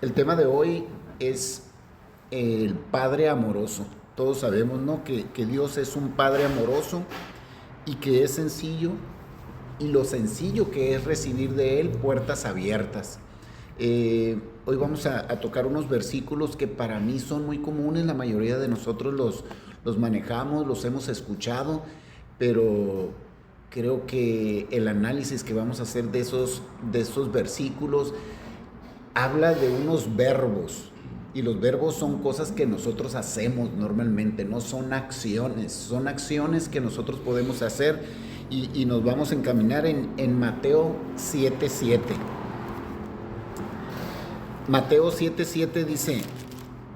El tema de hoy es el Padre amoroso. Todos sabemos, ¿no?, que Dios es un Padre amoroso y que es sencillo, y lo sencillo que es recibir de Él puertas abiertas. Hoy vamos a tocar unos versículos que para mí son muy comunes, la mayoría de nosotros los manejamos, los hemos escuchado, pero creo que el análisis que vamos a hacer de esos versículos habla de unos verbos, y los verbos son cosas que nosotros hacemos normalmente, no son acciones que nosotros podemos hacer, y nos vamos a encaminar en Mateo 7:7. Mateo 7:7 dice: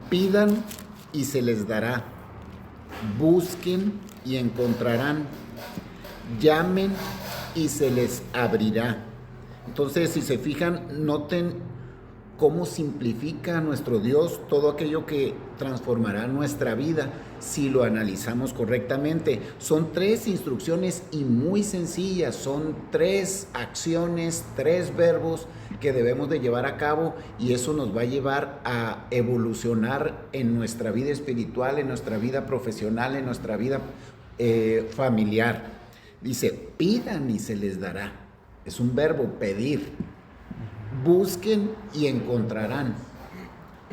pidan y se les dará, busquen y encontrarán, llamen y se les abrirá. Entonces, si se fijan, noten cómo simplifica nuestro Dios todo aquello que transformará nuestra vida si lo analizamos correctamente. Son 3 instrucciones y muy sencillas, son 3 acciones, 3 verbos que debemos de llevar a cabo, y eso nos va a llevar a evolucionar en nuestra vida espiritual, en nuestra vida profesional, en nuestra vida familiar. Dice: pidan y se les dará. Es un verbo, pedir. Busquen y encontrarán,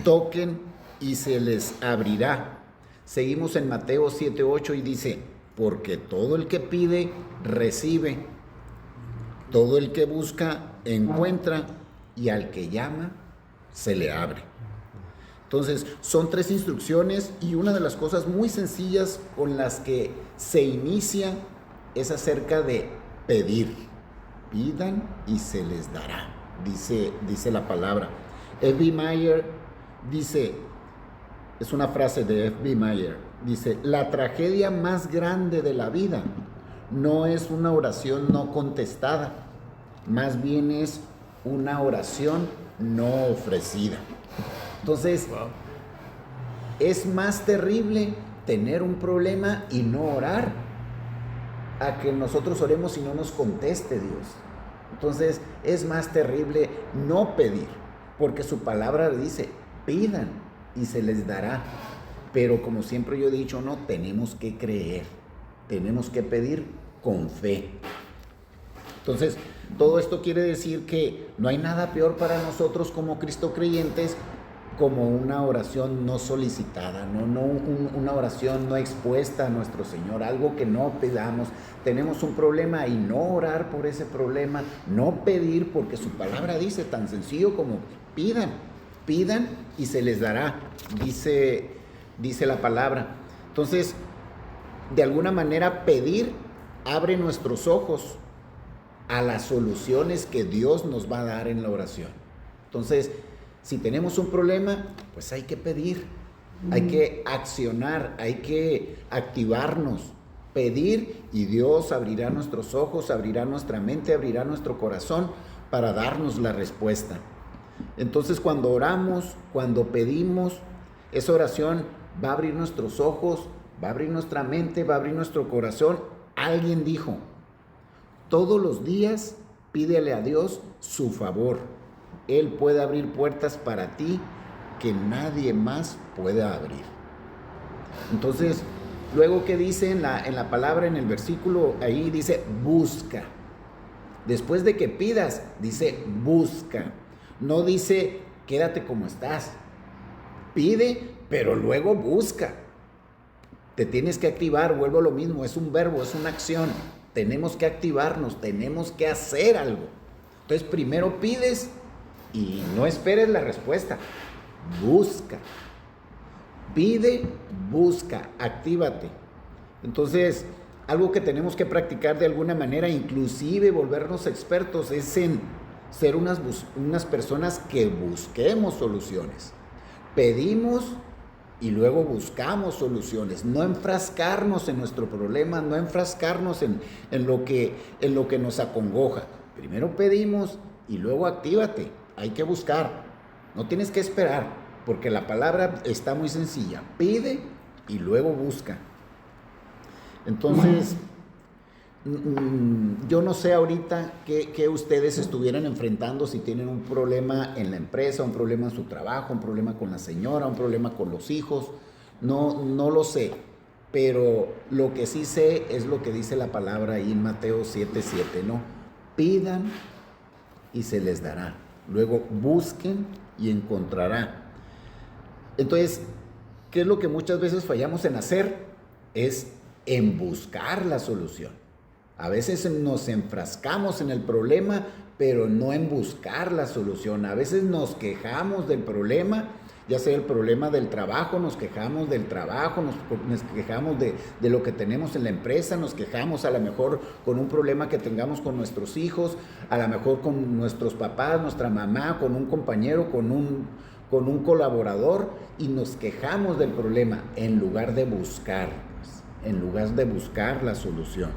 toquen y se les abrirá. Seguimos en Mateo 7:8 y dice: porque todo el que pide, recibe, todo el que busca, encuentra, y al que llama, se le abre. Entonces, son 3 instrucciones, y una de las cosas muy sencillas con las que se inicia es acerca de pedir. Pidan y se les dará. Dice la palabra. F.B. Meyer dice, es una frase de F.B. Meyer, dice: la tragedia más grande de la vida no es una oración no contestada, más bien es una oración no ofrecida. Entonces, es más terrible tener un problema y no orar, a que nosotros oremos y no nos conteste Dios. Entonces, es más terrible no pedir, porque su palabra dice: pidan y se les dará. Pero como siempre yo he dicho, no, tenemos que creer, tenemos que pedir con fe. Entonces, todo esto quiere decir que no hay nada peor para nosotros como Cristo creyentes como una oración no solicitada, una oración no expuesta a nuestro Señor, algo que no pedamos. Tenemos un problema y no orar por ese problema, no pedir, porque su palabra dice tan sencillo como pidan y se les dará, dice la palabra. Entonces, de alguna manera, pedir abre nuestros ojos a las soluciones que Dios nos va a dar en la oración. Entonces, si tenemos un problema, pues hay que pedir, hay que accionar, hay que activarnos, pedir, y Dios abrirá nuestros ojos, abrirá nuestra mente, abrirá nuestro corazón para darnos la respuesta. Entonces, cuando oramos, cuando pedimos, esa oración va a abrir nuestros ojos, va a abrir nuestra mente, va a abrir nuestro corazón. Alguien dijo: todos los días pídele a Dios su favor. Él puede abrir puertas para ti que nadie más puede abrir. Entonces, luego, ¿qué dice en la palabra, en el versículo? Ahí dice: busca. Después de que pidas, dice: busca. No dice: quédate como estás. Pide, pero luego busca. Te tienes que activar, vuelvo a lo mismo, es un verbo, es una acción. Tenemos que activarnos, tenemos que hacer algo. Entonces, primero pides y no esperes la respuesta. Busca. Pide, busca, actívate. Entonces, algo que tenemos que practicar de alguna manera, inclusive volvernos expertos, es en ser unas personas que busquemos soluciones. Pedimos y luego buscamos soluciones. No enfrascarnos en nuestro problema, no enfrascarnos en lo que nos acongoja. Primero pedimos y luego actívate. Hay que buscar, no tienes que esperar, porque la palabra está muy sencilla: pide y luego busca. Entonces, Yo no sé ahorita que ustedes estuvieran enfrentando, si tienen un problema en la empresa, un problema en su trabajo, un problema con la señora, un problema con los hijos. No lo sé, pero lo que sí sé es lo que dice la palabra ahí en Mateo 7:7, ¿no? Pidan y se les dará. Luego busquen y encontrarán. Entonces, ¿qué es lo que muchas veces fallamos en hacer? Es en buscar la solución. A veces nos enfrascamos en el problema, pero no en buscar la solución. A veces nos quejamos del problema, ya sea el problema del trabajo, nos quejamos del trabajo, nos quejamos de lo que tenemos en la empresa, nos quejamos a lo mejor con un problema que tengamos con nuestros hijos, a lo mejor con nuestros papás, nuestra mamá, con un compañero, con un colaborador, y nos quejamos del problema en lugar de buscar la solución.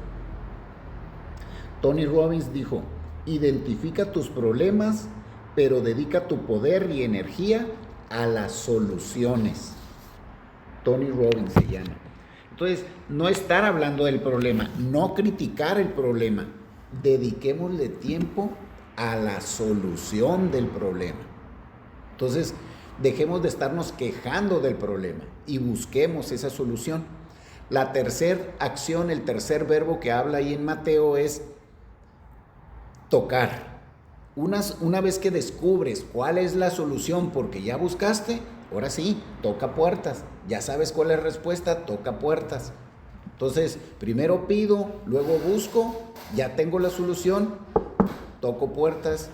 Tony Robbins dijo: identifica tus problemas, pero dedica tu poder y energía a las soluciones. Tony Robbins se llama. Entonces, no estar hablando del problema, no criticar el problema, dediquémosle tiempo a la solución del problema. Entonces, dejemos de estarnos quejando del problema y busquemos esa solución. La tercera acción, el tercer verbo que habla ahí en Mateo es tocar. Una vez que descubres cuál es la solución, porque ya buscaste, ahora sí, toca puertas. Ya sabes cuál es la respuesta, toca puertas. Entonces, primero pido, luego busco, ya tengo la solución, toco puertas,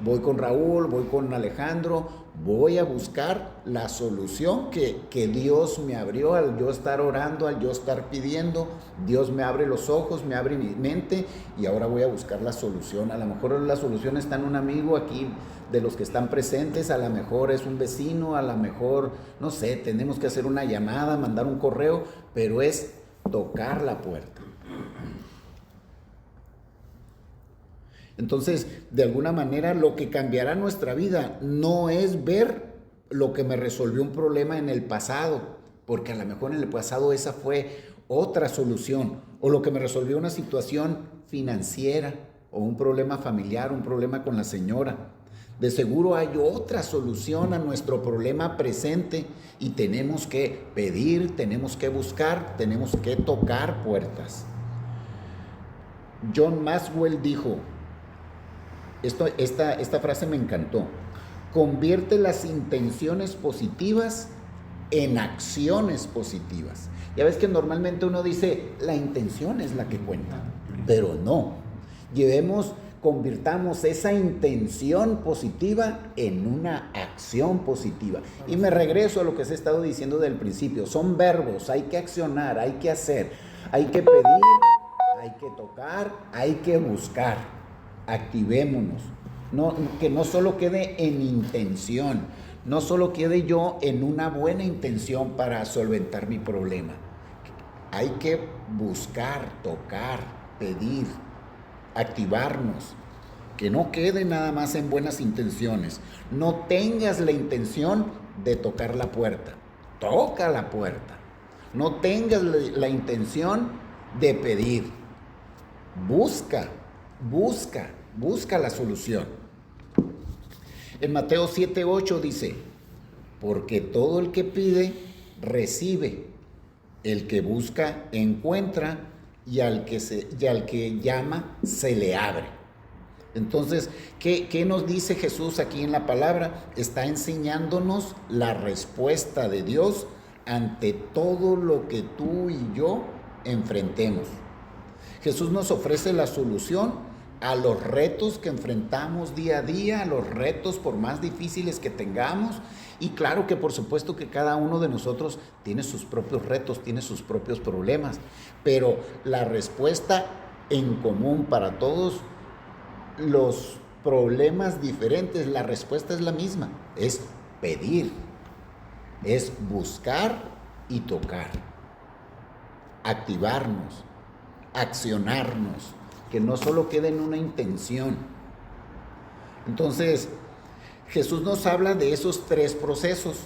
voy con Raúl, voy con Alejandro, voy a buscar la solución que Dios me abrió al yo estar orando, al yo estar pidiendo. Dios me abre los ojos, me abre mi mente, y ahora voy a buscar la solución. A lo mejor la solución está en un amigo aquí de los que están presentes, a lo mejor es un vecino, a lo mejor, no sé, tenemos que hacer una llamada, mandar un correo, pero es tocar la puerta. Entonces, de alguna manera, lo que cambiará nuestra vida no es ver lo que me resolvió un problema en el pasado, porque a lo mejor en el pasado esa fue otra solución, o lo que me resolvió una situación financiera, o un problema familiar, un problema con la señora. De seguro hay otra solución a nuestro problema presente, y tenemos que pedir, tenemos que buscar, tenemos que tocar puertas. John Maxwell dijo, esta frase me encantó: convierte las intenciones positivas en acciones positivas. Ya ves que normalmente uno dice, la intención es la que cuenta, pero no. Convirtamos esa intención positiva en una acción positiva. Y me regreso a lo que se ha estado diciendo del principio. Son verbos, hay que accionar, hay que hacer, hay que pedir, hay que tocar, hay que buscar. Activémonos, que no solo quede en intención, no solo quede yo en una buena intención para solventar mi problema. Hay que buscar, tocar, pedir, activarnos, que no quede nada más en buenas intenciones. No tengas la intención de tocar la puerta, toca la puerta. No tengas la intención de pedir, busca la solución. En Mateo 7:8 dice: porque todo el que pide, recibe; el que busca, encuentra; y al que llama, se le abre. Entonces, ¿qué nos dice Jesús aquí en la palabra? Está enseñándonos la respuesta de Dios ante todo lo que tú y yo enfrentemos. Jesús nos ofrece la solución a los retos que enfrentamos día a día, a los retos por más difíciles que tengamos. Y claro que por supuesto que cada uno de nosotros tiene sus propios retos, tiene sus propios problemas, pero la respuesta en común para todos los problemas diferentes, la respuesta es la misma: es pedir, es buscar y tocar, activarnos, accionarnos, que no solo quede en una intención. Entonces, Jesús nos habla de esos tres procesos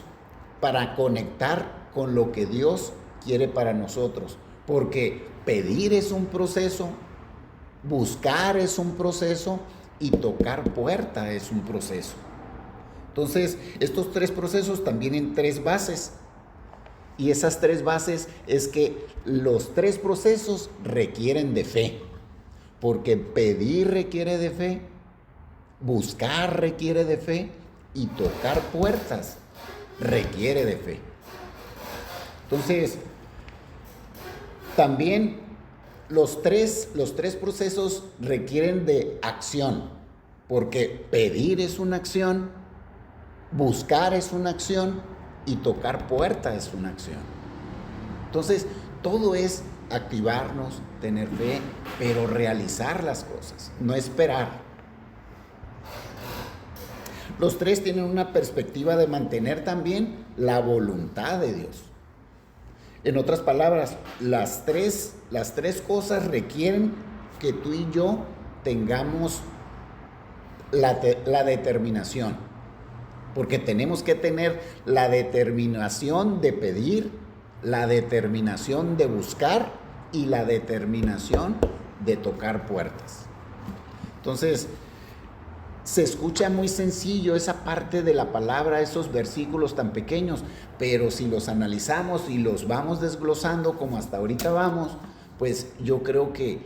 para conectar con lo que Dios quiere para nosotros, porque pedir es un proceso, buscar es un proceso y tocar puerta es un proceso. Entonces, estos 3 procesos también en 3 bases. Y esas 3 bases es que los 3 procesos requieren de fe. Porque pedir requiere de fe, buscar requiere de fe y tocar puertas requiere de fe. Entonces, también los tres procesos requieren de acción, porque pedir es una acción, buscar es una acción y tocar puerta es una acción. Entonces, todo es activarnos, tener fe, pero realizar las cosas, no esperar. Los 3 tienen una perspectiva de mantener también la voluntad de Dios. En otras palabras, las tres cosas requieren que tú y yo tengamos la determinación. Porque tenemos que tener la determinación de pedir, la determinación de buscar y la determinación de tocar puertas. Entonces, se escucha muy sencillo esa parte de la palabra, esos versículos tan pequeños, pero si los analizamos y los vamos desglosando como hasta ahorita vamos, pues yo creo que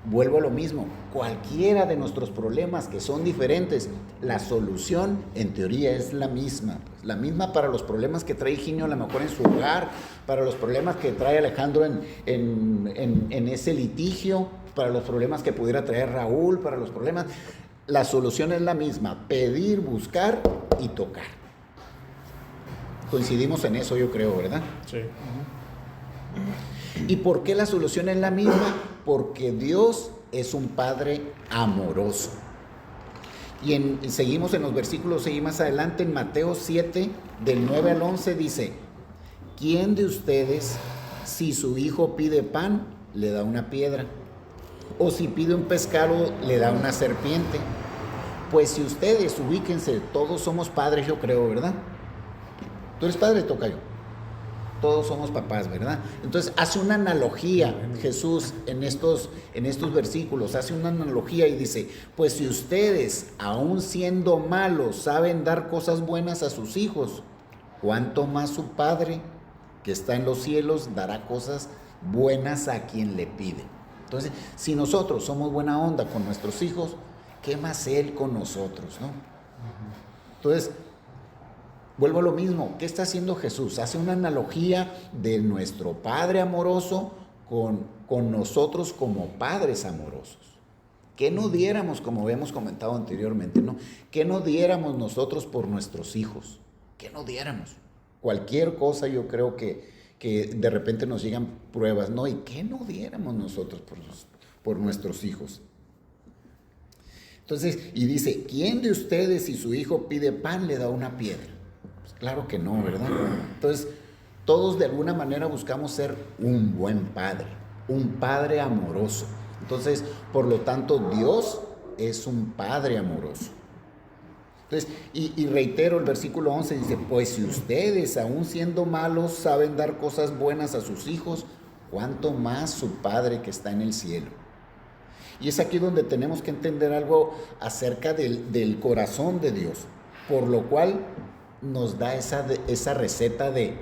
vuelvo a lo mismo. Cualquiera de nuestros problemas que son diferentes, la solución en teoría es la misma. La misma para los problemas que trae Higinio a lo mejor en su hogar, para los problemas que trae Alejandro en ese litigio, para los problemas que pudiera traer Raúl, para los problemas. La solución es la misma: pedir, buscar y tocar. Coincidimos en eso, yo creo, ¿verdad? Sí. ¿Y por qué la solución es la misma? Porque Dios es un Padre amoroso. Y seguimos en los versículos, seguimos más adelante, en Mateo 7, del 9 al 11, dice: ¿quién de ustedes, si su hijo pide pan, le da una piedra? O si pide un pescado, le da una serpiente. Pues si ustedes, ubíquense, todos somos padres, yo creo, ¿verdad? ¿Tú eres padre, tocayo? Todos somos papás, ¿verdad? Entonces hace una analogía Jesús en estos versículos, hace una analogía y dice: pues si ustedes, aun siendo malos, saben dar cosas buenas a sus hijos, ¿cuánto más su Padre que está en los cielos dará cosas buenas a quien le pide? Entonces, si nosotros somos buena onda con nuestros hijos, ¿qué más Él con nosotros, no? Entonces, vuelvo a lo mismo. ¿Qué está haciendo Jesús? Hace una analogía de nuestro Padre amoroso con nosotros como padres amorosos. ¿Qué no diéramos, como habíamos comentado anteriormente, no? ¿Qué no diéramos nosotros por nuestros hijos? ¿Qué no diéramos? Cualquier cosa, yo creo que de repente nos llegan pruebas, ¿no? ¿Y qué no diéramos nosotros por nuestros hijos? Entonces, y dice: ¿quién de ustedes, si su hijo pide pan, le da una piedra? Pues claro que no, ¿verdad? Entonces, todos de alguna manera buscamos ser un buen padre, un padre amoroso. Entonces, por lo tanto, Dios es un Padre amoroso. Entonces, y reitero el versículo 11, dice: pues si ustedes, aun siendo malos, saben dar cosas buenas a sus hijos, ¿cuánto más su Padre que está en el cielo? Y es aquí donde tenemos que entender algo acerca del corazón de Dios, por lo cual nos da esa receta de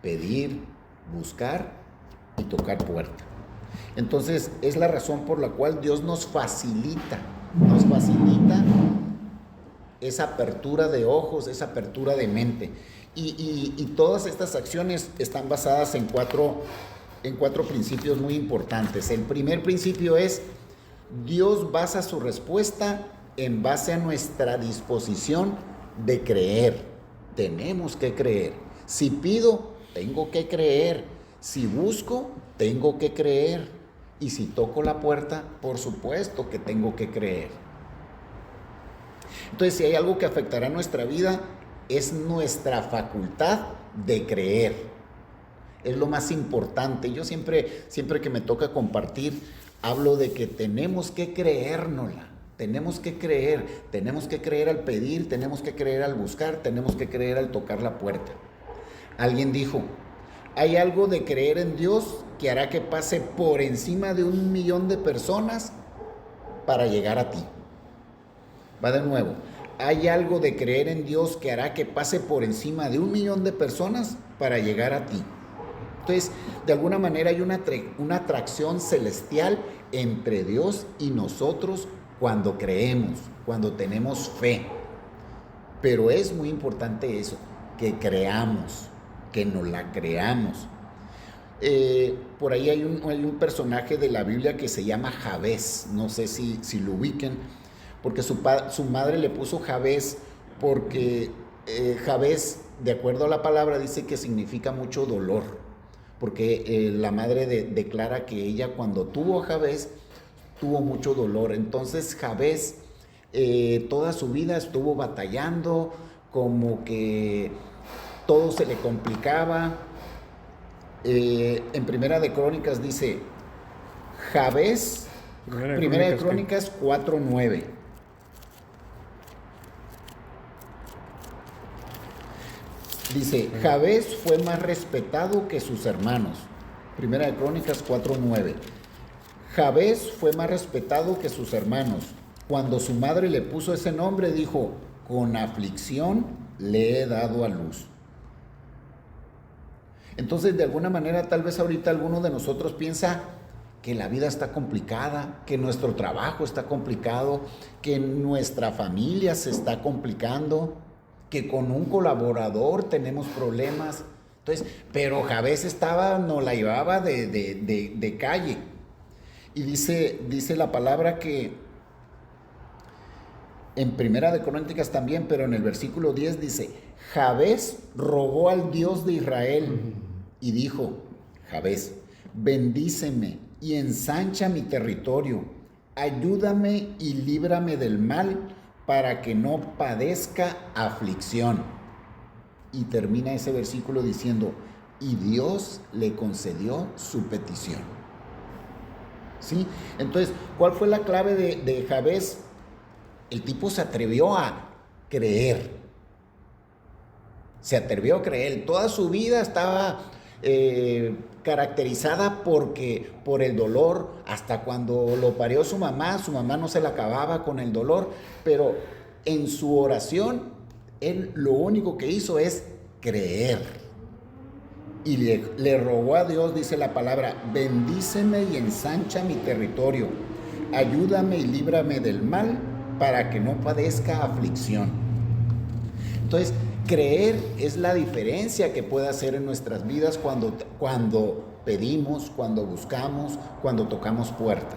pedir, buscar y tocar puerta. Entonces, es la razón por la cual Dios nos facilita esa apertura de ojos, esa apertura de mente. Y todas estas acciones están basadas en cuatro principios muy importantes. El primer principio es: Dios basa su respuesta en base a nuestra disposición de creer. Tenemos que creer. Si pido, tengo que creer. Si busco, tengo que creer. Y si toco la puerta, por supuesto que tengo que creer. Entonces, si hay algo que afectará nuestra vida, es nuestra facultad de creer. Es lo más importante. Yo siempre que me toca compartir, hablo de que tenemos que creérnosla. Tenemos que creer al pedir, tenemos que creer al buscar, tenemos que creer al tocar la puerta. Alguien dijo: hay algo de creer en Dios que hará que pase por encima de 1 millón de personas para llegar a ti. Va de nuevo. Hay algo de creer en Dios que hará que pase por encima de 1,000,000 de personas para llegar a ti. Entonces, de alguna manera hay una atracción celestial entre Dios y nosotros cuando creemos, cuando tenemos fe. Pero es muy importante eso, que creamos, que nos la creamos. Por ahí hay un personaje de la Biblia que se llama Jabez, no sé si lo ubiquen, porque su madre le puso Jabez porque Jabez, de acuerdo a la palabra, dice que significa mucho dolor, porque la madre declara que ella cuando tuvo a Jabez tuvo mucho dolor. Entonces Jabez toda su vida estuvo batallando, como que todo se le complicaba. En Primera de Crónicas dice Jabez, Primera de Crónicas 4:9. Dice, Jabez fue más respetado que sus hermanos. Primera de Crónicas 4:9. Jabez fue más respetado que sus hermanos. Cuando su madre le puso ese nombre, dijo, con aflicción le he dado a luz. Entonces, de alguna manera, tal vez ahorita alguno de nosotros piensa que la vida está complicada, que nuestro trabajo está complicado, que nuestra familia se está complicando, que con un colaborador tenemos problemas. Entonces, pero Jabez nos la llevaba de calle. Y dice la palabra que en Primera de Crónicas también, pero en el versículo 10 dice, Jabez rogó al Dios de Israel y dijo, Jabez, bendíceme y ensancha mi territorio, ayúdame y líbrame del mal para que no padezca aflicción. Y termina ese versículo diciendo, y Dios le concedió su petición. ¿Sí? Entonces, ¿cuál fue la clave de Jabez? El tipo se atrevió a creer. Se atrevió a creer. Toda su vida estaba caracterizada por el dolor. Hasta cuando lo parió su mamá no se la acababa con el dolor. Pero en su oración, él lo único que hizo es creer. Y le rogó a Dios, dice la palabra, bendíceme y ensancha mi territorio. Ayúdame y líbrame del mal para que no padezca aflicción. Entonces, creer es la diferencia que puede hacer en nuestras vidas cuando pedimos, cuando buscamos, cuando tocamos puerta.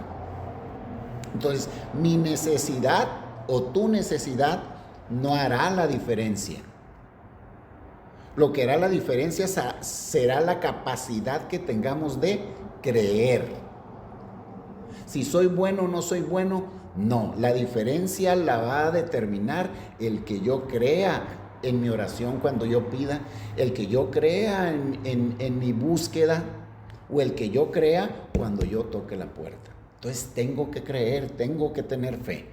Entonces, mi necesidad o tu necesidad no hará la diferencia. Lo que hará la diferencia será la capacidad que tengamos de creer. Si soy bueno o no soy bueno, no. La diferencia la va a determinar el que yo crea en mi oración cuando yo pida, el que yo crea en mi búsqueda o el que yo crea cuando yo toque la puerta. Entonces tengo que creer, tengo que tener fe.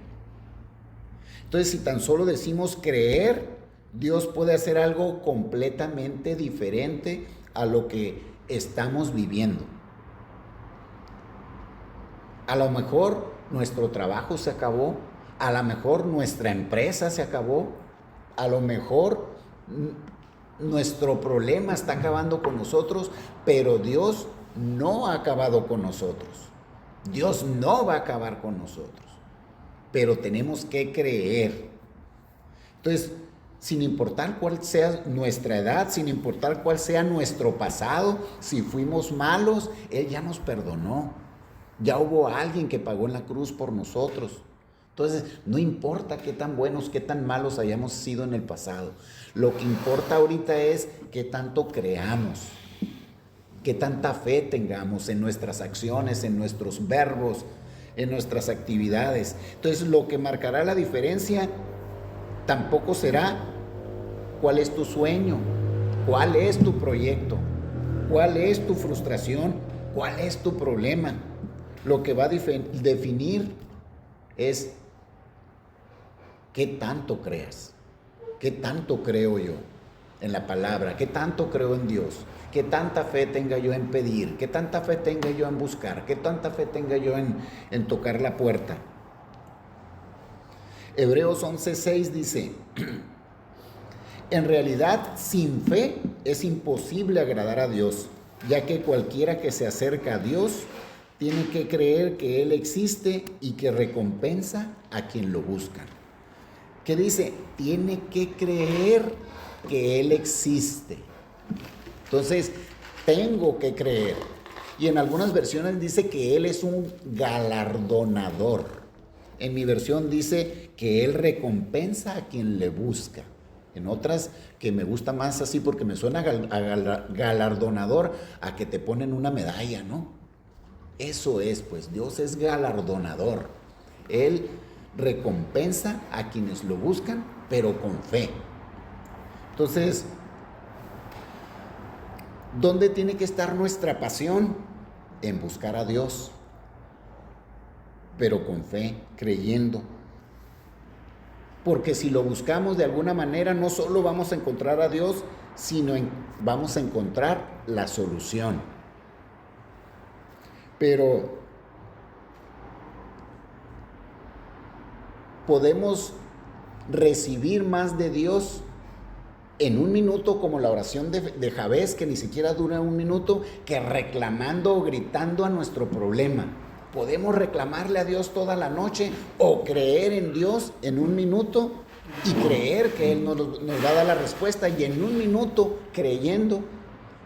Entonces, si tan solo decimos creer, Dios puede hacer algo completamente diferente a lo que estamos viviendo. A lo mejor nuestro trabajo se acabó, a lo mejor nuestra empresa se acabó, a lo mejor nuestro problema está acabando con nosotros, pero Dios no ha acabado con nosotros. Dios no va a acabar con nosotros, pero tenemos que creer. Entonces, sin importar cuál sea nuestra edad, sin importar cuál sea nuestro pasado, si fuimos malos, Él ya nos perdonó. Ya hubo alguien que pagó en la cruz por nosotros. Entonces, no importa qué tan buenos, qué tan malos hayamos sido en el pasado. Lo que importa ahorita es qué tanto creamos, qué tanta fe tengamos en nuestras acciones, en nuestros verbos, en nuestras actividades. Entonces, lo que marcará la diferencia tampoco será cuál es tu sueño, cuál es tu proyecto, cuál es tu frustración, cuál es tu problema. Lo que va a definir es qué tanto creas, qué tanto creo yo en la palabra, qué tanto creo en Dios, qué tanta fe tenga yo en pedir, qué tanta fe tenga yo en buscar, qué tanta fe tenga yo en tocar la puerta. Hebreos 11:6 dice, en realidad sin fe es imposible agradar a Dios, ya que cualquiera que se acerca a Dios tiene que creer que Él existe y que recompensa a quien lo busca. ¿Qué dice? Tiene que creer que Él existe. Entonces, tengo que creer. Y en algunas versiones dice que Él es un galardonador. En mi versión dice que Él recompensa a quien le busca. En otras, que me gusta más así porque me suena galardonador, a que te ponen una medalla, ¿no? Eso es, pues Dios es galardonador. Él recompensa a quienes lo buscan, pero con fe. Entonces, ¿dónde tiene que estar nuestra pasión? En buscar a Dios, pero con fe, creyendo. Porque si lo buscamos de alguna manera, no solo vamos a encontrar a Dios, sino vamos a encontrar la solución. Pero podemos recibir más de Dios en un minuto, como la oración de Jabez, que ni siquiera dura un minuto, que reclamando o gritando a nuestro problema. Podemos reclamarle a Dios toda la noche o creer en Dios en un minuto y creer que Él nos va a dar la respuesta, y en un minuto, creyendo,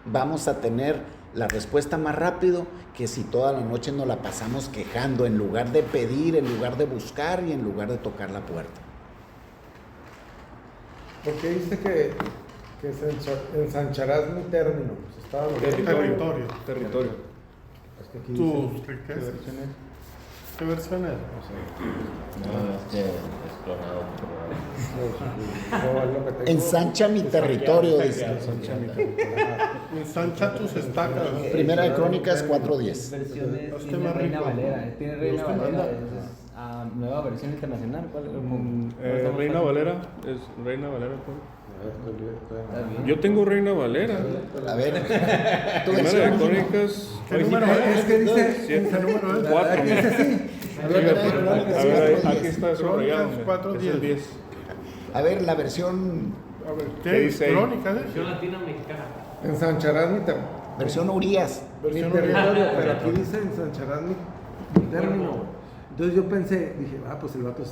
vamos a tener la respuesta más rápido que si toda la noche nos la pasamos quejando, en lugar de pedir, en lugar de buscar y en lugar de tocar la puerta. Porque dice que ensancharás mi término. Pues estaba Territorio. Es que aquí ¿Tus dice, riquezas? ¿qué ¿Qué versión es? Ensancha mi territorio, dice. Ensancha tus estacas. Primera de Crónicas 4:10. Versiones Hostia, tiene más Reina rico. Valera. Tiene Reina Hostia, Valera. manda. Es nueva versión internacional. ¿Cuál? Reina Valera, es Reina Valera. Está bien. Yo tengo Reina Valera. A ver, tu Primera de versión. Crónicas ¿Qué número es? Es que dice, ¿Qué número es? 4. dice así. A ver, Aquí está subrayado. Crónicas Es el 10. a ver, la versión, A ver, ¿Qué ¿qué dice ahí? Crónicas es? Versión latina mexicana. Ensancharás versión Urias. mi Versión territorio, oriental. pero aquí dice ensancharás mi término. Entonces yo pensé, dije, pues el vato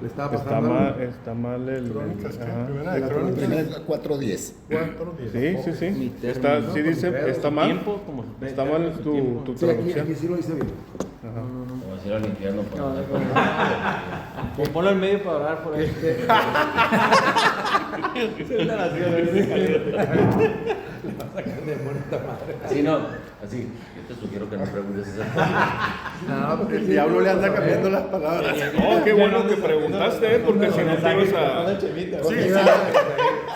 le estaba pasando. Está mal el. Crónicas, ¿qué? Ajá. Primera de La Crónicas. Primera 4:10. 4:10. Sí, sí, Mi sí. término, Está, ¿no? sí dice, está mal. Tiempo, como Está mal tu Sí, aquí traducción. sí lo dice bien. Ajá. Como decir al infierno. Ponlo en medio para orar por ahí. Así no, así. Yo te sugiero que no preguntes esa. No, porque El diablo le anda cambiando las palabras. Oh, qué bueno que preguntaste, porque si no te ibas a.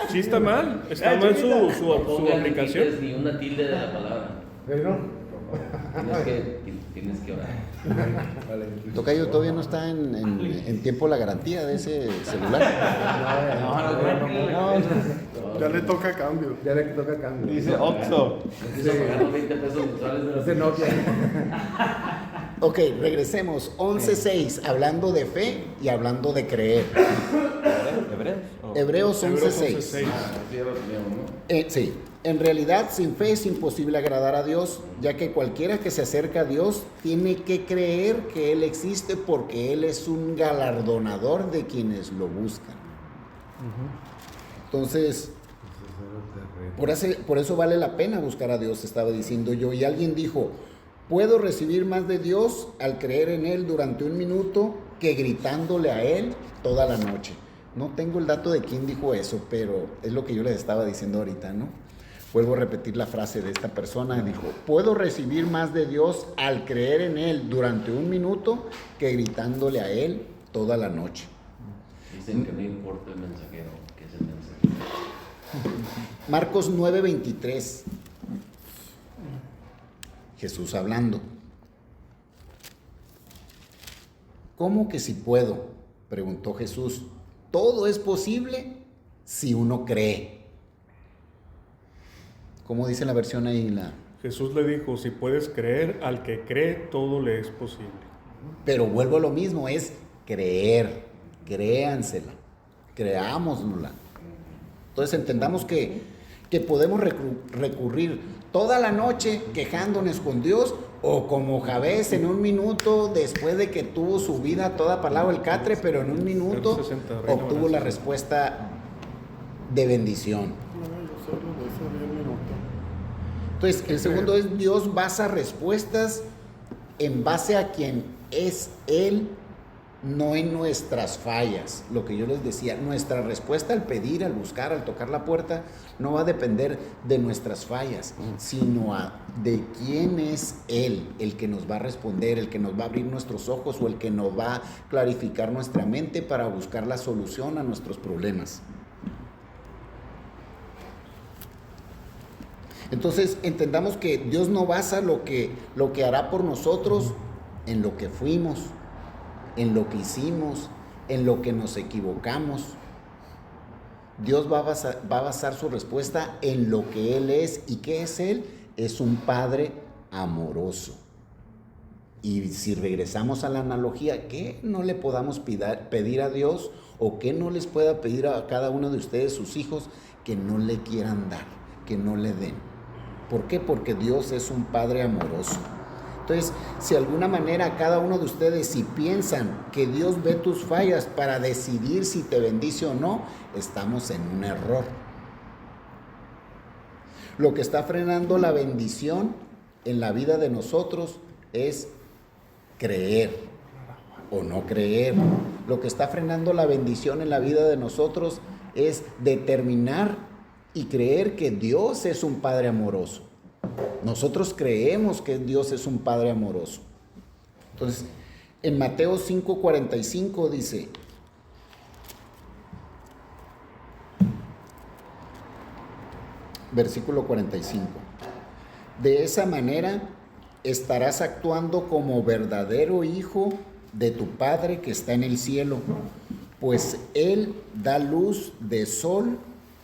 Sí, está mal. Está mal su aplicación. Ni una tilde de la palabra. Pero Tienes que orar. Tocayo, todavía no está en tiempo la garantía de ese celular. Ya le toca cambio. ya le toca cambio. Dice Oxo. Necesito pagar los 20 pesos mensuales de la Dice Nokia. Ok, regresemos. 11:6, hablando de fe y hablando de creer. Hebreos 11:6. Sí, en realidad sin fe es imposible agradar a Dios, ya que cualquiera que se acerca a Dios tiene que creer que Él existe, porque Él es un galardonador de quienes lo buscan. Entonces, por eso vale la pena buscar a Dios, estaba diciendo yo. Y alguien dijo, puedo recibir más de Dios al creer en Él durante un minuto que gritándole a Él toda la noche. No tengo el dato de quién dijo eso, pero es lo que yo les estaba diciendo ahorita, ¿no? Vuelvo a repetir la frase de esta persona. Dijo, puedo recibir más de Dios al creer en Él durante un minuto que gritándole a Él toda la noche. Dicen que no importa el mensajero, que es el mensajero. Marcos 9:23. Jesús hablando. ¿Cómo que si puedo? Preguntó Jesús. Todo es posible si uno cree. ¿Cómo dice la versión ahí? Jesús le dijo, si puedes creer, al que cree, todo le es posible. Pero vuelvo a lo mismo, es creer. créansela, creámosla. Entonces entendamos que podemos recurrir toda la noche quejándonos con Dios, o como Jabez en un minuto, después de que tuvo su vida toda palado el catre, pero en un minuto obtuvo la respuesta de bendición. Entonces, el segundo es: Dios basa respuestas en base a quien es Él, no en nuestras fallas. Lo que yo les decía, nuestra respuesta al pedir, al buscar, al tocar la puerta, no va a depender de nuestras fallas, sino de quién es Él, el que nos va a responder, el que nos va a abrir nuestros ojos, o el que nos va a clarificar nuestra mente para buscar la solución a nuestros problemas. Entonces, entendamos que Dios no basa lo que hará por nosotros en lo que fuimos, en lo que hicimos, en lo que nos equivocamos. Dios va a basar su respuesta en lo que Él es. ¿Y qué es Él? Es un Padre amoroso. Y si regresamos a la analogía, ¿qué no le podamos pedir a Dios, o qué no les pueda pedir a cada uno de ustedes, sus hijos, que no le quieran dar, que no le den? ¿Por qué? Porque Dios es un Padre amoroso. Entonces, si de alguna manera cada uno de ustedes, si piensan que Dios ve tus fallas para decidir si te bendice o no, estamos en un error. Lo que está frenando la bendición en la vida de nosotros es creer o no creer. Lo que está frenando la bendición en la vida de nosotros es determinar y creer que Dios es un Padre amoroso. Nosotros creemos que Dios es un Padre amoroso. Entonces, en Mateo 5:45 dice: versículo 45, de esa manera estarás actuando como verdadero hijo de tu Padre que está en el cielo, pues Él da luz de sol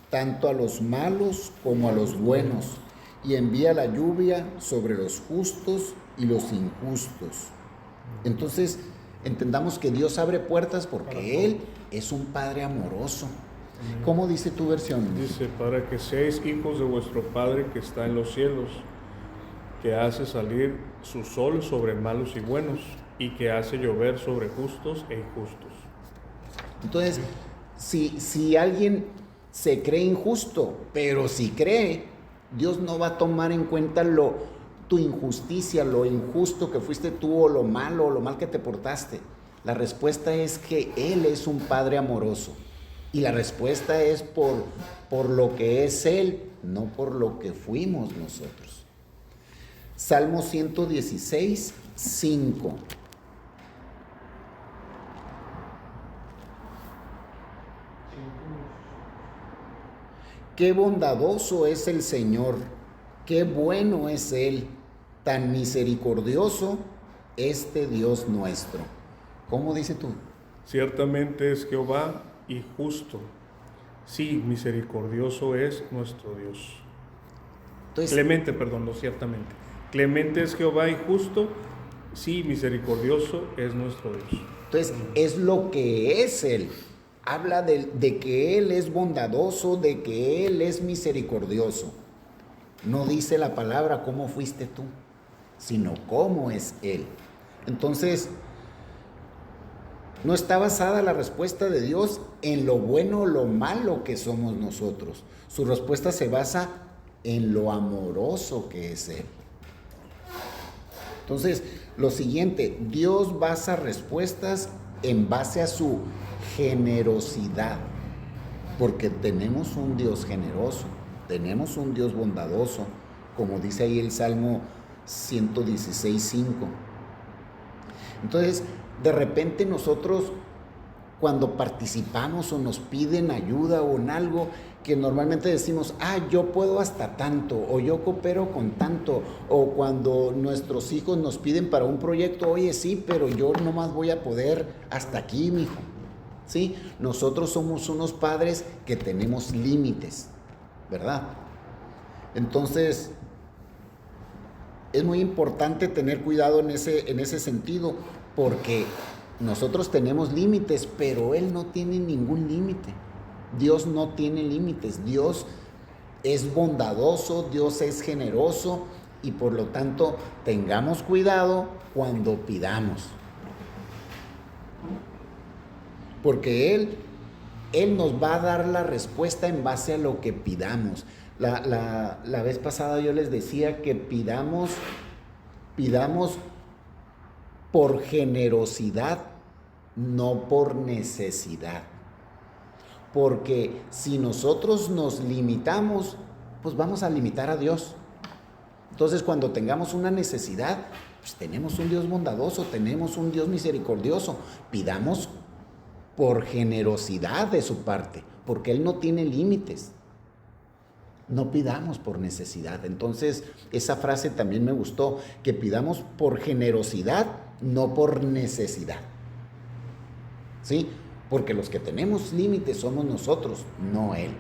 tanto a los malos como a los buenos, y envía la lluvia sobre los justos y los injustos. Entonces, entendamos que Dios abre puertas porque Él es un Padre amoroso. ¿Cómo dice tu versión? Dice: para que seáis hijos de vuestro Padre que está en los cielos, que hace salir su sol sobre malos y buenos, y que hace llover sobre justos e injustos. Entonces, si alguien se cree injusto, pero si cree, Dios no va a tomar en cuenta tu injusticia, lo injusto que fuiste tú, o lo mal que te portaste. La respuesta es que Él es un Padre amoroso. Y la respuesta es por lo que es Él, no por lo que fuimos nosotros. Salmo 116, 5. Qué bondadoso es el Señor, qué bueno es Él, tan misericordioso este Dios nuestro. ¿Cómo dice tú? Ciertamente es Jehová y justo. Sí, misericordioso es nuestro Dios. Entonces, Clemente, perdón, no ciertamente. Clemente es Jehová y justo. Sí, misericordioso es nuestro Dios. Entonces, es lo que es Él. Habla de que Él es bondadoso, de que Él es misericordioso. No dice la palabra cómo fuiste tú, sino cómo es Él. Entonces, no está basada la respuesta de Dios en lo bueno o lo malo que somos nosotros. Su respuesta se basa en lo amoroso que es Él. Entonces, lo siguiente, Dios basa respuestas en base a su generosidad, porque tenemos un Dios generoso, tenemos un Dios bondadoso, como dice ahí el Salmo 116:5. Entonces, de repente nosotros, cuando participamos o nos piden ayuda o en algo, que normalmente decimos: yo puedo hasta tanto, o yo coopero con tanto, o cuando nuestros hijos nos piden para un proyecto: oye, sí, pero yo nomás voy a poder hasta aquí, mijo. ¿Sí? Nosotros somos unos padres que tenemos límites, ¿verdad? Entonces, es muy importante tener cuidado en ese sentido, porque Nosotros tenemos límites, pero Él no tiene ningún límite. Dios no tiene límites. Dios es bondadoso, Dios es generoso y por lo tanto tengamos cuidado cuando pidamos. Porque Él nos va a dar la respuesta en base a lo que pidamos. La vez pasada yo les decía que pidamos por generosidad, no por necesidad. Porque si nosotros nos limitamos, pues vamos a limitar a Dios. Entonces, cuando tengamos una necesidad, pues tenemos un Dios bondadoso, tenemos un Dios misericordioso. Pidamos por generosidad de su parte, porque Él no tiene límites. No pidamos por necesidad. Entonces, esa frase también me gustó, que pidamos por generosidad, no por necesidad. ¿Sí? Porque los que tenemos límites somos nosotros, no Él.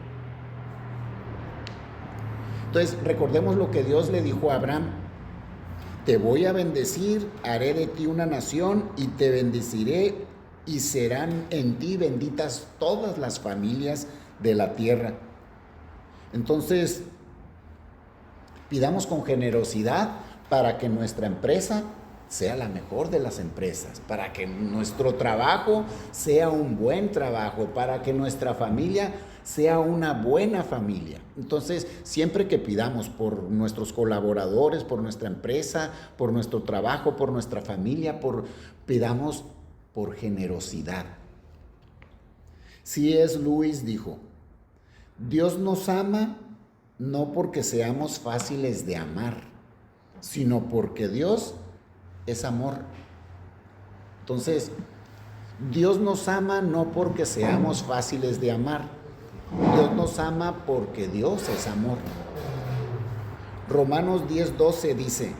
Entonces, recordemos lo que Dios le dijo a Abraham: te voy a bendecir, haré de ti una nación y te bendeciré y serán en ti benditas todas las familias de la tierra. Entonces, pidamos con generosidad para que nuestra empresa sea la mejor de las empresas, para que nuestro trabajo sea un buen trabajo, para que nuestra familia sea una buena familia. Entonces, siempre que pidamos por nuestros colaboradores, por nuestra empresa, por nuestro trabajo, por nuestra familia, pidamos por generosidad. C.S. Lewis dijo: Dios nos ama no porque seamos fáciles de amar, sino porque Dios es amor. Entonces, Dios nos ama no porque seamos fáciles de amar. Dios nos ama porque Dios es amor. Romanos 10:12 dice: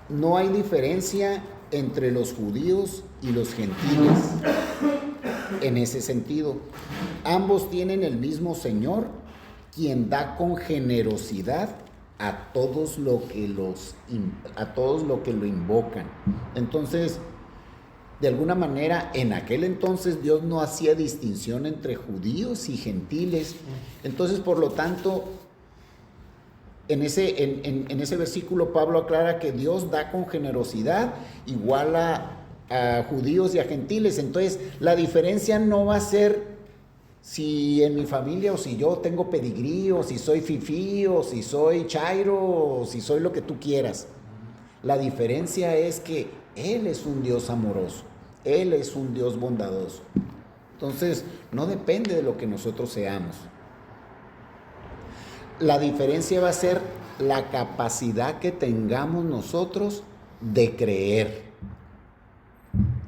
no hay diferencia entre los judíos y los gentiles en ese sentido. Ambos tienen el mismo Señor, quien da con generosidad a todos lo que lo invocan. Entonces, de alguna manera, en aquel entonces Dios no hacía distinción entre judíos y gentiles. Entonces, por lo tanto, en ese versículo Pablo aclara que Dios da con generosidad igual a judíos y a gentiles. Entonces, la diferencia no va a ser si en mi familia o si yo tengo pedigrí o si soy fifí o si soy chairo o si soy lo que tú quieras. La diferencia es que Él es un Dios amoroso, Él es un Dios bondadoso. Entonces, no depende de lo que nosotros seamos. La diferencia va a ser la capacidad que tengamos nosotros de creer.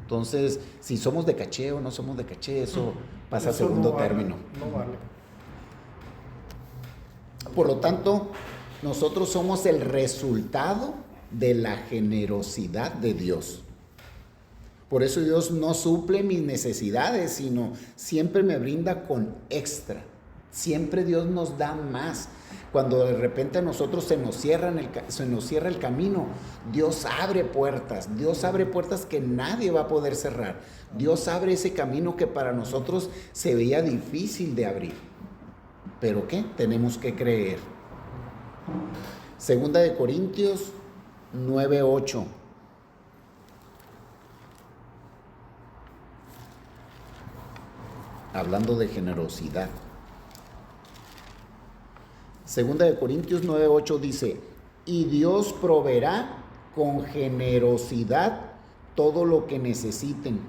Entonces, si somos de caché o no somos de caché, eso pasa a segundo término. No vale. Por lo tanto, nosotros somos el resultado de la generosidad de Dios. Por eso Dios no suple mis necesidades, sino siempre me brinda con extra. Siempre Dios nos da más. Cuando de repente a nosotros se nos cierra el camino, Dios abre puertas que nadie va a poder cerrar. Dios abre ese camino que para nosotros se veía difícil de abrir. ¿Pero qué? Tenemos que creer. Segunda de Corintios 9:8. Hablando de generosidad. Segunda de Corintios 9:8 dice: y Dios proveerá con generosidad todo lo que necesiten.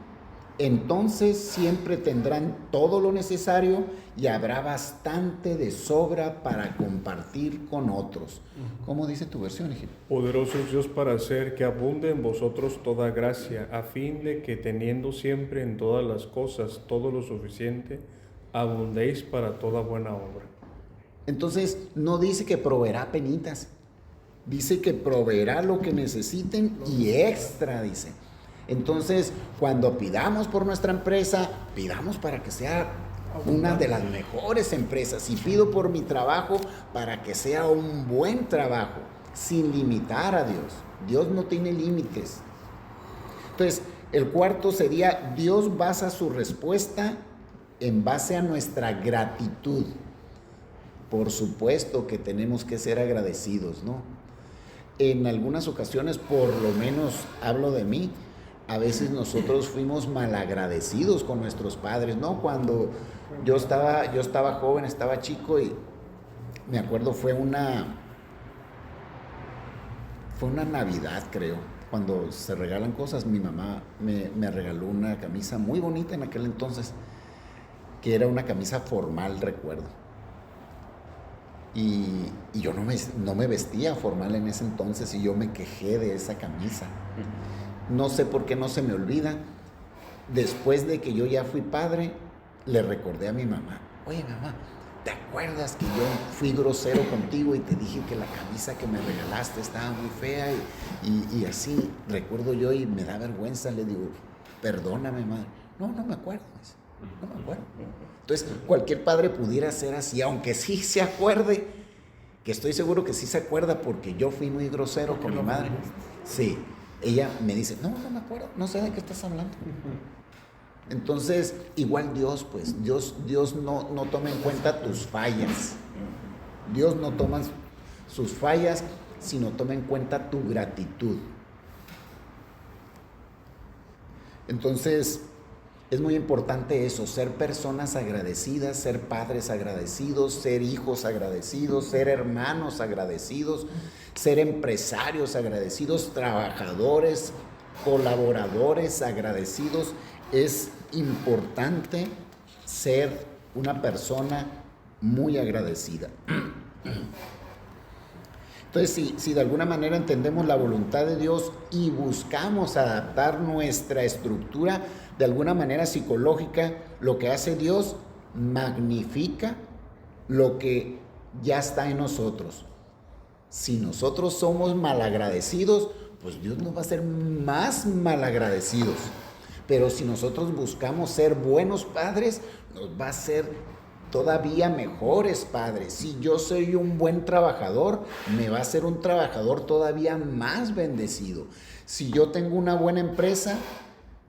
Entonces siempre tendrán todo lo necesario y habrá bastante de sobra para compartir con otros. ¿Cómo dice tu versión, Egipto? Poderoso es Dios para hacer que abunde en vosotros toda gracia, a fin de que teniendo siempre en todas las cosas todo lo suficiente, abundéis para toda buena obra. Entonces, no dice que proveerá penitas, dice que proveerá lo que necesiten y extra, dice. Entonces, cuando pidamos por nuestra empresa, pidamos para que sea una de las mejores empresas, y pido por mi trabajo para que sea un buen trabajo, sin limitar a Dios. Dios no tiene límites. Entonces, el cuarto sería, Dios basa su respuesta en base a nuestra gratitud. Por supuesto que tenemos que ser agradecidos, ¿no? En algunas ocasiones, por lo menos hablo de mí, a veces nosotros fuimos malagradecidos con nuestros padres, ¿no? Cuando yo estaba joven, estaba chico, y me acuerdo fue una Navidad, creo, cuando se regalan cosas. Mi mamá me regaló una camisa muy bonita en aquel entonces, que era una camisa formal, recuerdo. Y yo no me vestía formal en ese entonces, y yo me quejé de esa camisa. No sé por qué no se me olvida. Después de que yo ya fui padre, le recordé a mi mamá: oye, mamá, ¿te acuerdas que yo fui grosero contigo y te dije que la camisa que me regalaste estaba muy fea? Y así recuerdo yo, y me da vergüenza. Le digo: perdóname, madre. No me acuerdo. No me acuerdo. Entonces, cualquier padre pudiera ser así, aunque sí se acuerde, que estoy seguro que sí se acuerda, porque yo fui muy grosero con mi madre. Sí, ella me dice: no me acuerdo, no sé de qué estás hablando. Entonces, igual Dios, pues, Dios no toma en cuenta tus fallas. Dios no toma sus fallas, sino toma en cuenta tu gratitud. Entonces, es muy importante eso, ser personas agradecidas, ser padres agradecidos, ser hijos agradecidos, ser hermanos agradecidos, ser empresarios agradecidos, trabajadores, colaboradores agradecidos. Es importante ser una persona muy agradecida. Entonces, si de alguna manera entendemos la voluntad de Dios y buscamos adaptar nuestra estructura de alguna manera psicológica, lo que hace Dios, magnifica lo que ya está en nosotros. Si nosotros somos malagradecidos, pues Dios nos va a hacer más malagradecidos. Pero si nosotros buscamos ser buenos padres, nos va a hacer todavía mejores padres. Si yo soy un buen trabajador, me va a ser un trabajador todavía más bendecido. Si yo tengo una buena empresa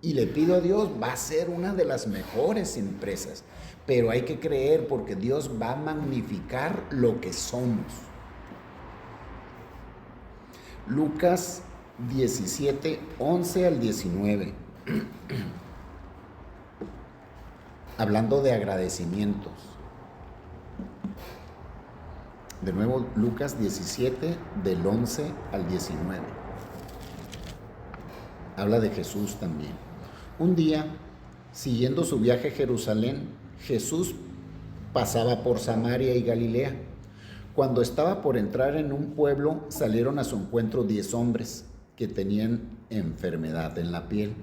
y le pido a Dios, va a ser una de las mejores empresas. Pero hay que creer, porque Dios va a magnificar lo que somos. Lucas 17, 11 al 19. Hablando de agradecimientos. De nuevo, Lucas 17, del 11 al 19. Habla de Jesús también. Un día, siguiendo su viaje a Jerusalén, Jesús pasaba por Samaria y Galilea. Cuando estaba por entrar en un pueblo, salieron a su encuentro 10 hombres que tenían enfermedad en la piel.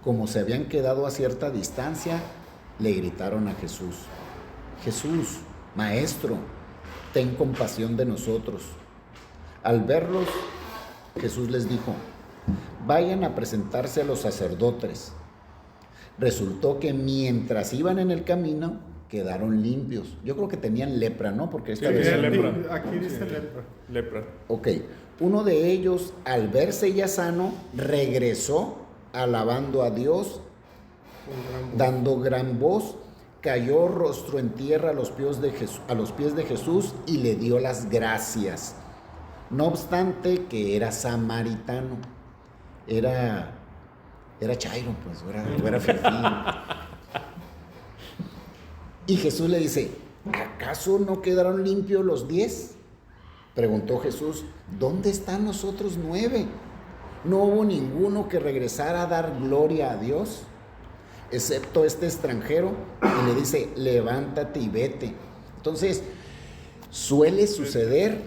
Como se habían quedado a cierta distancia, le gritaron a Jesús: Jesús, Maestro, ten compasión de nosotros. Al verlos, Jesús les dijo: vayan a presentarse a los sacerdotes. Resultó que mientras iban en el camino, quedaron limpios. Yo creo que tenían lepra, ¿no? Porque esta vez lepra. Aquí dice lepra. Lepra. Ok. Uno de ellos, al verse ya sano, regresó alabando a Dios, dando gran voz, cayó rostro en tierra a los pies de Jesús y le dio las gracias. No obstante que era samaritano, era chairo, pues, era fifí. Y Jesús le dice: ¿acaso no quedaron limpios los 10? Preguntó Jesús: ¿dónde están los otros 9? ¿No hubo ninguno que regresara a dar gloria a Dios, excepto este extranjero? Y le dice: levántate y vete. Entonces, suele suceder,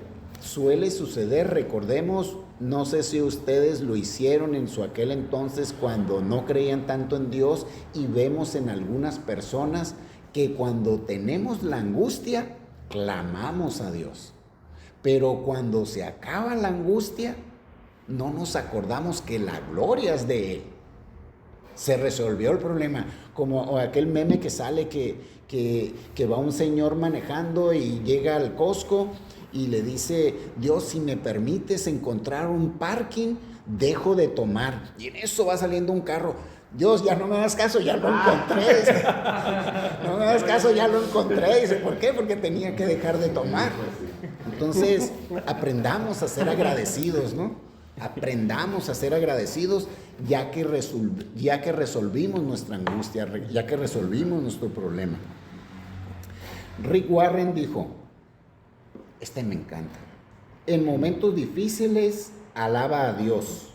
recordemos, no sé si ustedes lo hicieron en su aquel entonces cuando no creían tanto en Dios, y vemos en algunas personas que cuando tenemos la angustia, clamamos a Dios. Pero cuando se acaba la angustia, no nos acordamos que la gloria es de Él. Se resolvió el problema. Como aquel meme que sale que va un señor manejando y llega al Costco y le dice: Dios, si me permites encontrar un parking, dejo de tomar. Y en eso va saliendo un carro. Dios, ya no me das caso, ya lo encontré. Dice. No me das caso, ya lo encontré. Dice, ¿por qué? Porque tenía que dejar de tomar. Entonces, aprendamos a ser agradecidos, ¿no? Aprendamos a ser agradecidos ya que resolvimos nuestra angustia, ya que resolvimos nuestro problema. Rick Warren dijo, me encanta: en momentos difíciles, alaba a Dios.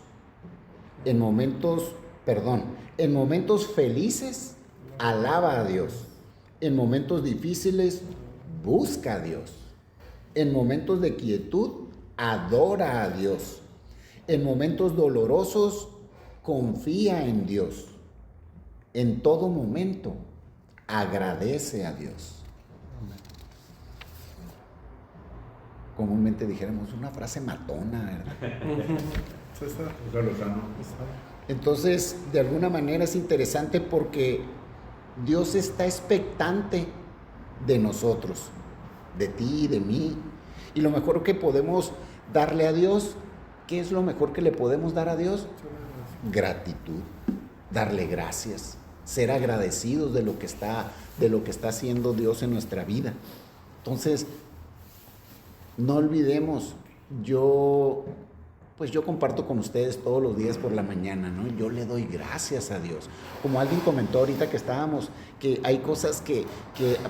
En momentos felices, alaba a Dios. En momentos difíciles, busca a Dios. En momentos de quietud, adora a Dios. En momentos dolorosos, confía en Dios. En todo momento, agradece a Dios. Comúnmente dijéramos una frase matona, ¿verdad? Entonces, de alguna manera es interesante porque Dios está expectante de nosotros, de ti y de mí. Y lo mejor que podemos darle a Dios, ¿qué es lo mejor que le podemos dar a Dios? Gratitud, darle gracias, ser agradecidos de lo que está haciendo Dios en nuestra vida. Entonces, no olvidemos, yo comparto con ustedes todos los días por la mañana, ¿no? Yo le doy gracias a Dios. Como alguien comentó ahorita que estábamos, que hay cosas que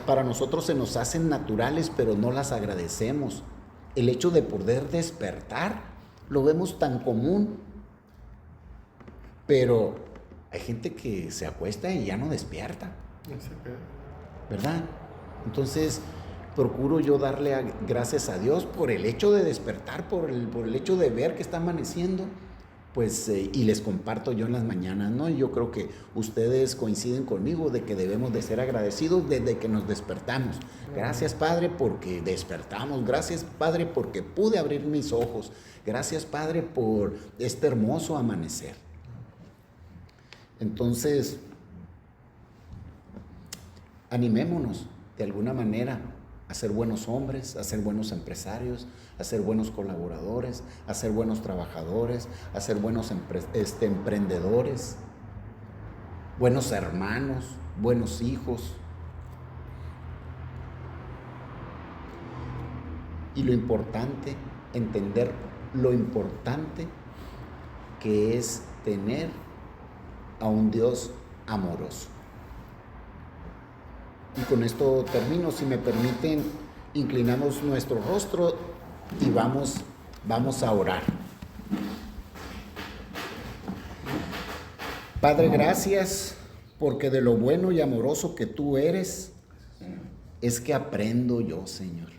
para nosotros se nos hacen naturales, pero no las agradecemos. El hecho de poder despertar, lo vemos tan común, pero hay gente que se acuesta y ya no despierta, ¿verdad? Entonces, procuro yo darle gracias a Dios por el hecho de despertar, por el hecho de ver que está amaneciendo, pues, y les comparto yo en las mañanas, ¿no? Y yo creo que ustedes coinciden conmigo de que debemos de ser agradecidos desde que nos despertamos. Gracias, Padre, porque despertamos. Gracias, Padre, porque pude abrir mis ojos. Gracias, Padre, por este hermoso amanecer. Entonces, animémonos de alguna manera a ser buenos hombres, a ser buenos empresarios, a ser buenos colaboradores, a ser buenos trabajadores, a ser buenos emprendedores, buenos hermanos, buenos hijos. Y lo importante, entender lo importante que es tener a un Dios amoroso. Y con esto termino. Si me permiten, inclinamos nuestro rostro y vamos a orar. Padre, gracias porque de lo bueno y amoroso que tú eres, es que aprendo yo, Señor.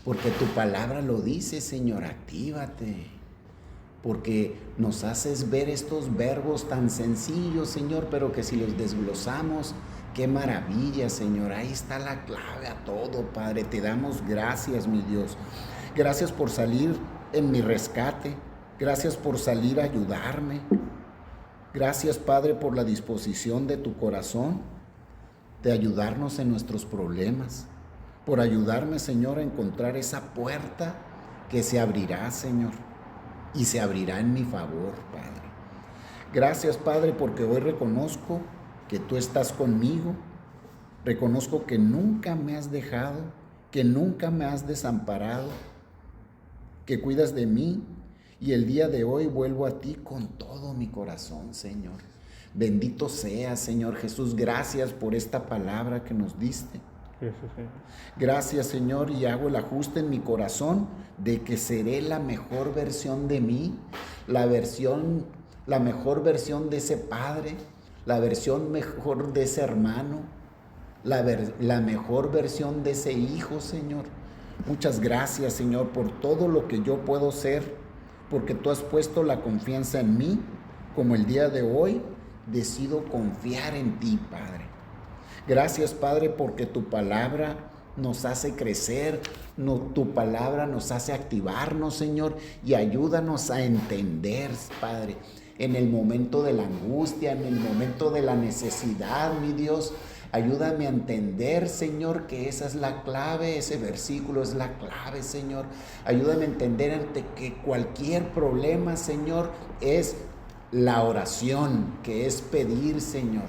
Porque tu palabra lo dice, Señor, actívate. Porque nos haces ver estos verbos tan sencillos, Señor, pero que si los desglosamos, qué maravilla, Señor. Ahí está la clave a todo, Padre. Te damos gracias, mi Dios. Gracias por salir en mi rescate. Gracias por salir a ayudarme. Gracias, Padre, por la disposición de tu corazón de ayudarnos en nuestros problemas. Por ayudarme, Señor, a encontrar esa puerta que se abrirá, Señor. Y se abrirá en mi favor, Padre. Gracias, Padre, porque hoy reconozco que tú estás conmigo. Reconozco que nunca me has dejado, que nunca me has desamparado, que cuidas de mí. Y el día de hoy vuelvo a ti con todo mi corazón, Señor. Bendito seas, Señor Jesús. Gracias por esta palabra que nos diste. Gracias, Señor, y hago el ajuste en mi corazón de que seré la mejor versión de mí, la mejor versión de ese padre, la versión mejor de ese hermano, la mejor versión de ese hijo, Señor. Muchas gracias, Señor, por todo lo que yo puedo ser, porque tú has puesto la confianza en mí, como el día de hoy decido confiar en ti, Padre. Gracias, Padre, porque tu palabra nos hace crecer, tu palabra nos hace activarnos, Señor, y ayúdanos a entender, Padre, en el momento de la angustia, en el momento de la necesidad, mi Dios. Ayúdame a entender, Señor, que esa es la clave, ese versículo es la clave, Señor. Ayúdame a entender que cualquier problema, Señor, es la oración, que es pedir, Señor.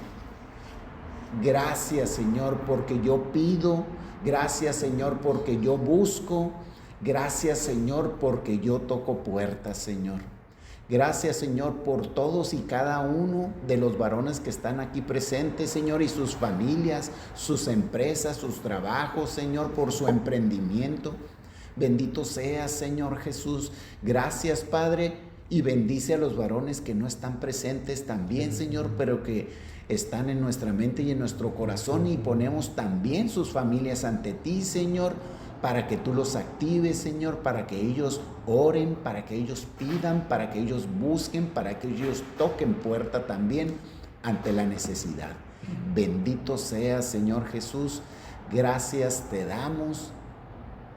Gracias, Señor, porque yo pido. Gracias, Señor, porque yo busco. Gracias, Señor, porque yo toco puertas, Señor. Gracias, Señor, por todos y cada uno de los varones que están aquí presentes, Señor, y sus familias, sus empresas, sus trabajos, Señor, por su emprendimiento. Bendito seas, Señor Jesús. Gracias, Padre, y bendice a los varones que no están presentes también, Señor, pero que están en nuestra mente y en nuestro corazón, y ponemos también sus familias ante ti, Señor, para que tú los actives, Señor, para que ellos oren, para que ellos pidan, para que ellos busquen, para que ellos toquen puerta también ante la necesidad. Bendito seas, Señor Jesús. Gracias te damos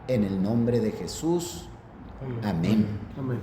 en el nombre de Jesús. Amén. Amén.